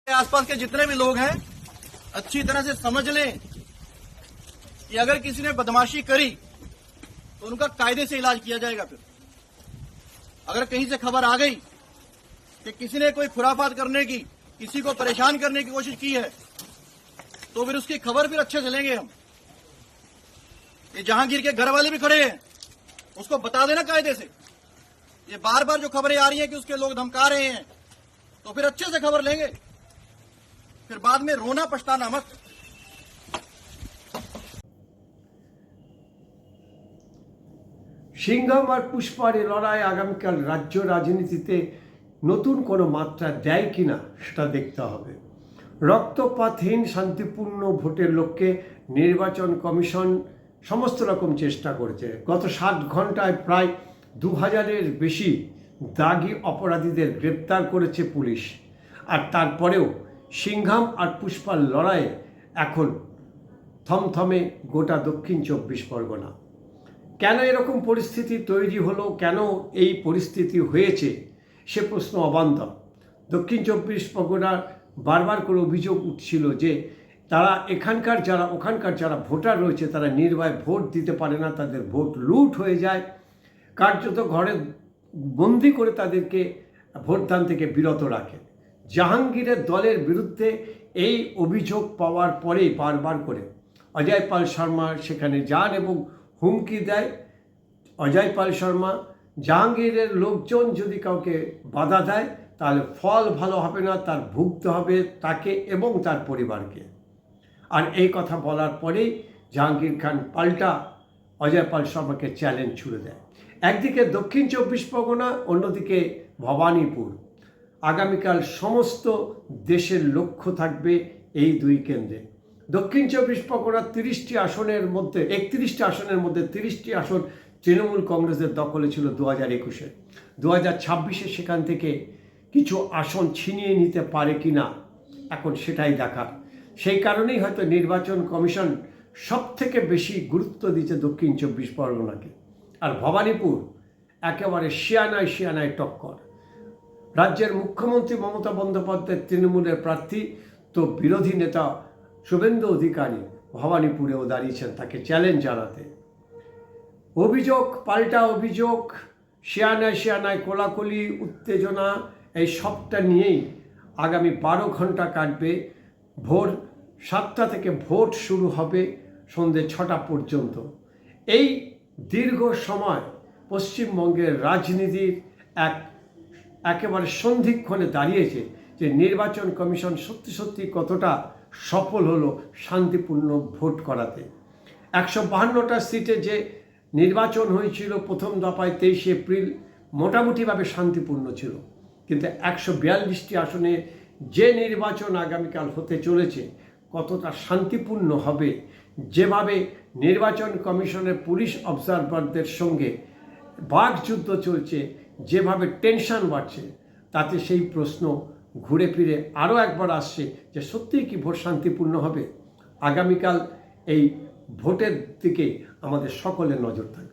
आसपास के जितने भी लोग हैं अच्छी तरह से समझ लें कि अगर किसी ने बदमाशी करी तो उनका कायदे से इलाज किया जाएगा। फिर अगर कहीं से खबर आ गई कि किसी ने कोई खुराफात करने की, किसी को परेशान करने की कोशिश की है, तो फिर उसकी खबर फिर अच्छे से लेंगे हम। ये जहांगीर के घर वाले भी खड़े हैं, उसको बता देना कायदे से। ये बार बार जो खबरें आ रही हैं कि उसके लोग धमका रहे हैं, तो फिर अच्छे से खबर लेंगे, फिर बाद में रोना पछताना मत। সিংঘাম আর পুষ্পার এই লড়াই আগামীকাল রাজ্য রাজনীতিতে নতুন কোনো মাত্রা দেয় কিনা সেটা দেখতে হবে। রক্তপাতহীন শান্তিপূর্ণ ভোটের লক্ষ্যে নির্বাচন কমিশন সমস্ত রকম চেষ্টা করেছে। গত 7 ঘন্টায় প্রায় 2000-এর বেশি দাগী অপরাধীদের গ্রেপ্তার করেছে পুলিশ। আর তারপরেও সিংঘাম আর পুষ্পার লড়াইয়ে এখন থমথমে গোটা দক্ষিণ 24 পরগনা। কেন এরকম পরিস্থিতি তৈরি হলো, কেন এই পরিস্থিতি হয়েছে, সে প্রশ্ন অবান্তর। দক্ষিণ 24 পরগনার বারবার করে অভিযোগ উঠছিল যে তারা ওখানকার যারা ভোটার রয়েছে তারা নির্ভয়ে ভোট দিতে পারে না, তাদের ভোট লুট হয়ে যায়, কার্যত ঘরে বন্দি করে তাদেরকে ভোটদান থেকে বিরত রাখে। জাহাঙ্গীরের দলের বিরুদ্ধে এই অভিযোগ পাওয়ার পরেই বারবার করে অজয় পাল শর্মা সেখানে যান এবং হুমকি দেয়। অজয় পাল শর্মা, জাহাঙ্গীরের লোকজন যদি কাউকে বাধা দেয় তাহলে ফল ভালো হবে না, তার ভুগতে হবে তাকে এবং তার পরিবারকে। আর এই কথা বলার পরেই জাহাঙ্গীর খান পাল্টা অজয় পাল শর্মাকে চ্যালেঞ্জ ছুড়ে দেয়। একদিকে দক্ষিণ 24 পরগনা, অন্যদিকে ভবানীপুর। আগামীকাল সমস্ত দেশের লক্ষ্য থাকবে এই দুই কেন্দ্রে। দক্ষিণ 24 পরগনার 30টি আসনের মধ্যে 31টি আসনের মধ্যে 30টি আসন তৃণমূল কংগ্রেসের দখলে ছিল 2021-এ। 2026-এ সেখান থেকে কিছু আসন ছিনিয়ে নিতে পারে কিনা এখন সেটাই দেখার। সেই কারণেই হয়তো নির্বাচন কমিশন সবথেকে বেশি গুরুত্ব দিচ্ছে দক্ষিণ 24 পরগনাকে। আর ভবানীপুর একেবারে শিয়ানায় টক্কর। রাজ্যের মুখ্যমন্ত্রী মমতা বন্দ্যোপাধ্যায় তৃণমূলের প্রার্থী, তো বিরোধী নেতা শুভেন্দু অধিকারী ভবানীপুরেও দাঁড়িয়েছেন তাকে চ্যালেঞ্জ জানাতে। অভিযোগ পাল্টা অভিযোগ, শিয়ানায় কোলাকুলি, উত্তেজনা, এই সবটা নিয়েই আগামী 12 ঘন্টা কাটবে। ভোর 7টা থেকে ভোট শুরু হবে সন্ধ্যে 6টা পর্যন্ত। এই দীর্ঘ সময় পশ্চিমবঙ্গের রাজনীতির একেবারে সন্ধিক্ষণে দাঁড়িয়েছে যে নির্বাচন কমিশন সত্যি কতটা সফল হলো শান্তিপূর্ণ ভোট করাতে। 152টা সিটে যে নির্বাচন হয়েছিল প্রথম দফায় 23 এপ্রিল মোটামুটিভাবে শান্তিপূর্ণ ছিল, কিন্তু 142টি আসনে যে নির্বাচন আগামীকাল হতে চলেছে কতটা শান্তিপূর্ণ হবে, যেভাবে নির্বাচন কমিশনের পুলিশ অবজারভারদের সঙ্গে বাকযুদ্ধ চলছে, যেভাবে টেনশন বাড়ছে, তাতে সেই প্রশ্ন ঘুরে ফিরে আরও একবার আসছে যে সত্যিই কি ভোট শান্তিপূর্ণ হবে। আগামীকাল এই ভোটের দিকে আমাদের সকলের নজর থাকবে।